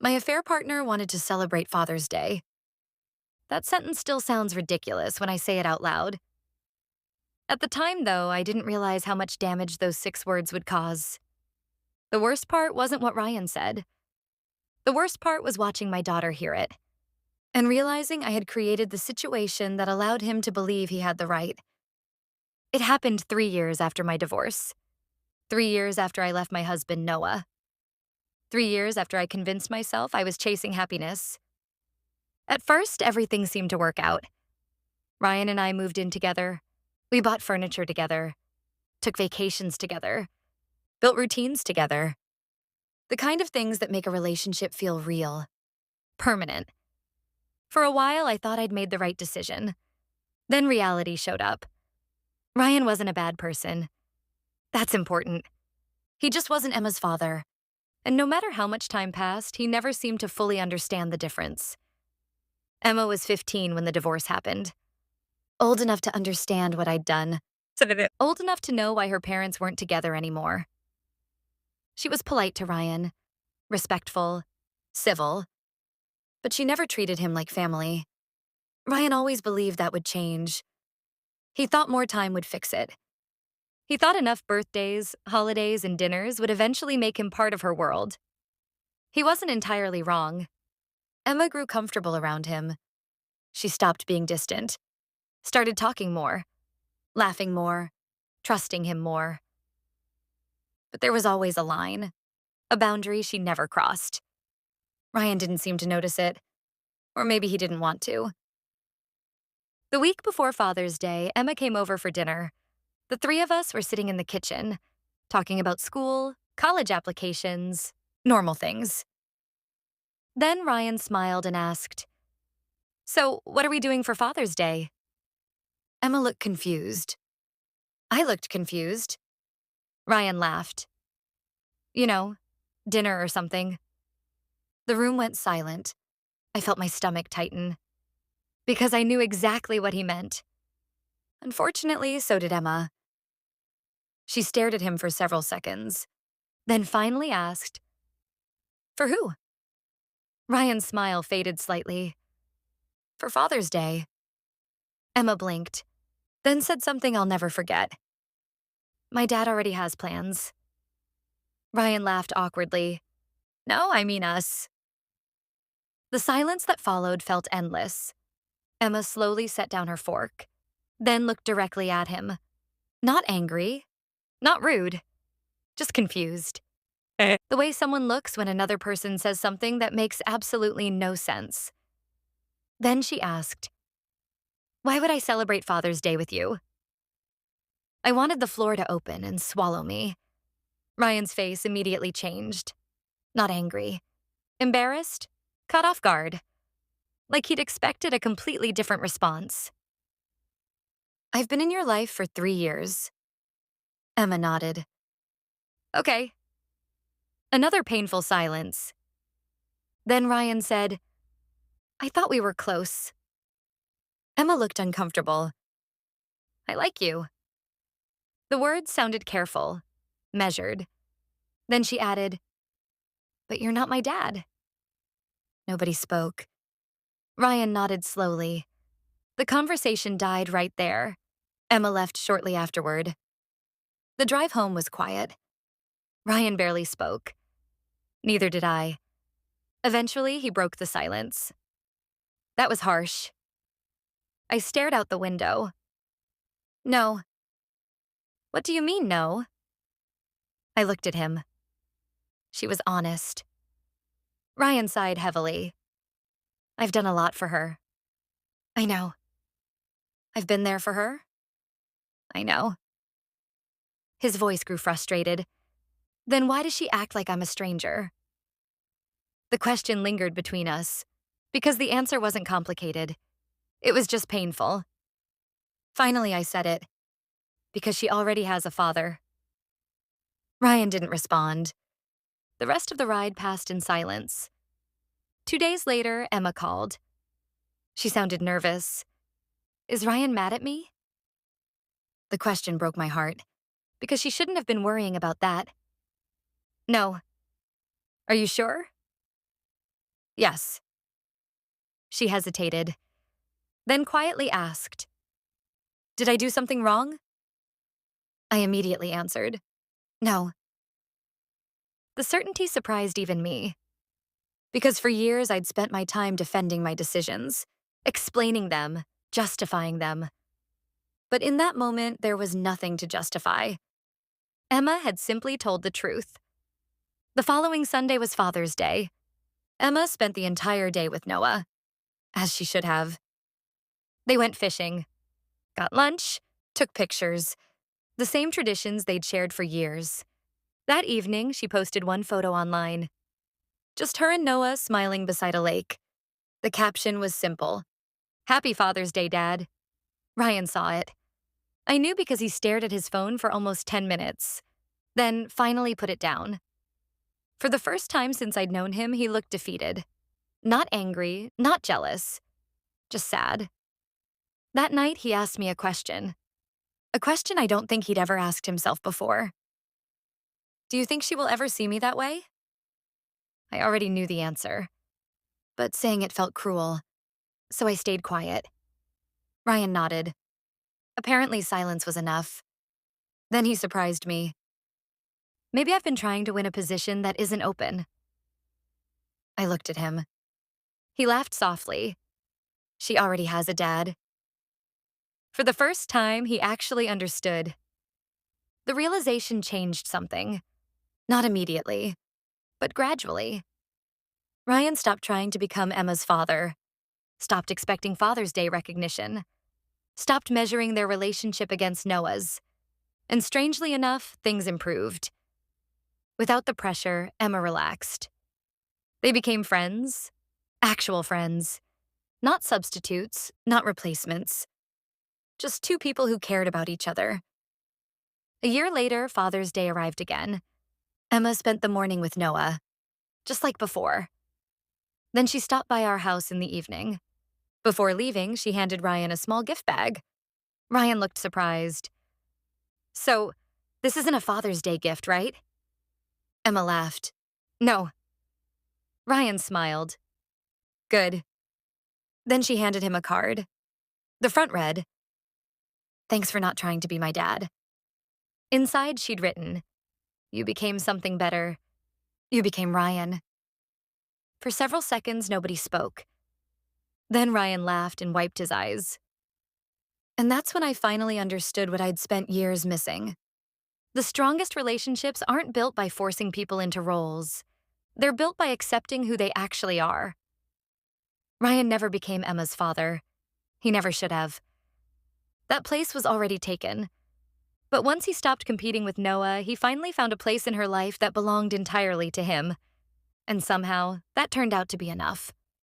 My affair partner wanted to celebrate Father's Day. That sentence still sounds ridiculous when I say it out loud. At the time, though, I didn't realize how much damage those 6 words would cause. The worst part wasn't what Ryan said. The worst part was watching my daughter hear it and realizing I had created the situation that allowed him to believe he had the right. It happened 3 years after my divorce, 3 years after I left my husband, Noah, 3 years after I convinced myself I was chasing happiness. At first, everything seemed to work out. Ryan and I moved in together. We bought furniture together, took vacations together, built routines together. The kind of things that make a relationship feel real, permanent. For a while, I thought I'd made the right decision. Then reality showed up. Ryan wasn't a bad person. That's important. He just wasn't Emma's father. And no matter how much time passed, he never seemed to fully understand the difference. Emma was 15 when the divorce happened. Old enough to understand what I'd done. Old enough to know why her parents weren't together anymore. She was polite to Ryan, respectful, civil, but she never treated him like family. Ryan always believed that would change. He thought more time would fix it. He thought enough birthdays, holidays, and dinners would eventually make him part of her world. He wasn't entirely wrong. Emma grew comfortable around him. She stopped being distant, started talking more, laughing more, trusting him more. But there was always a line, a boundary she never crossed. Ryan didn't seem to notice it, or maybe he didn't want to. The week before Father's Day, Emma came over for dinner. The three of us were sitting in the kitchen, talking about school, college applications, normal things. Then Ryan smiled and asked, "So, what are we doing for Father's Day?" Emma looked confused. I looked confused. Ryan laughed. You know, dinner or something. The room went silent. I felt my stomach tighten, because I knew exactly what he meant. Unfortunately, so did Emma. She stared at him for several seconds, then finally asked, "For who?" Ryan's smile faded slightly. "For Father's Day." Emma blinked, then said something I'll never forget. "My dad already has plans." Ryan laughed awkwardly. "No, I mean us." The silence that followed felt endless. Emma slowly set down her fork, then looked directly at him. Not angry, not rude, just confused. The way someone looks when another person says something that makes absolutely no sense. Then she asked, "Why would I celebrate Father's Day with you?" I wanted the floor to open and swallow me. Ryan's face immediately changed. Not angry. Embarrassed? Caught off guard. Like he'd expected a completely different response. "I've been in your life for 3 years." Emma nodded. "Okay." Another painful silence. Then Ryan said, "I thought we were close." Emma looked uncomfortable. "I like you." The words sounded careful, measured. Then she added, "But you're not my dad." Nobody spoke. Ryan nodded slowly. The conversation died right there. Emma left shortly afterward. The drive home was quiet. Ryan barely spoke. Neither did I. Eventually, he broke the silence. That was harsh. I stared out the window. "No." "What do you mean, no?" I looked at him. She was honest. Ryan sighed heavily. "I've done a lot for her." "I know." "I've been there for her." "I know." His voice grew frustrated. "Then why does she act like I'm a stranger?" The question lingered between us, because the answer wasn't complicated. It was just painful. Finally, I said it. "Because she already has a father." Ryan didn't respond. The rest of the ride passed in silence. 2 days later, Emma called. She sounded nervous. "Is Ryan mad at me?" The question broke my heart, because she shouldn't have been worrying about that. "No." "Are you sure?" Yes. She hesitated, then quietly asked, Did I do something wrong? I immediately answered, No. The certainty surprised even me, because for years I'd spent my time defending my decisions, explaining them, justifying them. But in that moment, there was nothing to justify. Emma had simply told the truth. The following Sunday was Father's Day. Emma spent the entire day with Noah, as she should have. They went fishing, got lunch, took pictures, the same traditions they'd shared for years. That evening, she posted one photo online. Just her and Noah smiling beside a lake. The caption was simple. Happy Father's Day, Dad. Ryan saw it. I knew because he stared at his phone for almost 10 minutes, then finally put it down. For the first time since I'd known him, he looked defeated. Not angry, not jealous, just sad. That night, he asked me a question I don't think he'd ever asked himself before. Do you think she will ever see me that way? I already knew the answer, but saying it felt cruel, so I stayed quiet. Ryan nodded. Apparently, silence was enough. Then he surprised me. Maybe I've been trying to win a position that isn't open. I looked at him. He laughed softly. She already has a dad. For the first time, he actually understood. The realization changed something. Not immediately, but gradually. Ryan stopped trying to become Emma's father, stopped expecting Father's Day recognition, stopped measuring their relationship against Noah's. And strangely enough, things improved. Without the pressure, Emma relaxed. They became friends, actual friends. Not substitutes, not replacements. Just two people who cared about each other. A year later, Father's Day arrived again. Emma spent the morning with Noah, just like before. Then she stopped by our house in the evening. Before leaving, she handed Ryan a small gift bag. Ryan looked surprised. So, this isn't a Father's Day gift, right? Emma laughed. No. Ryan smiled. Good. Then she handed him a card. The front read, Thanks for not trying to be my dad. Inside, she'd written, You became something better. You became Ryan. For several seconds, nobody spoke. Then Ryan laughed and wiped his eyes. And that's when I finally understood what I'd spent years missing. The strongest relationships aren't built by forcing people into roles. They're built by accepting who they actually are. Ryan never became Emma's father. He never should have. That place was already taken. But once he stopped competing with Noah, he finally found a place in her life that belonged entirely to him. And somehow, that turned out to be enough.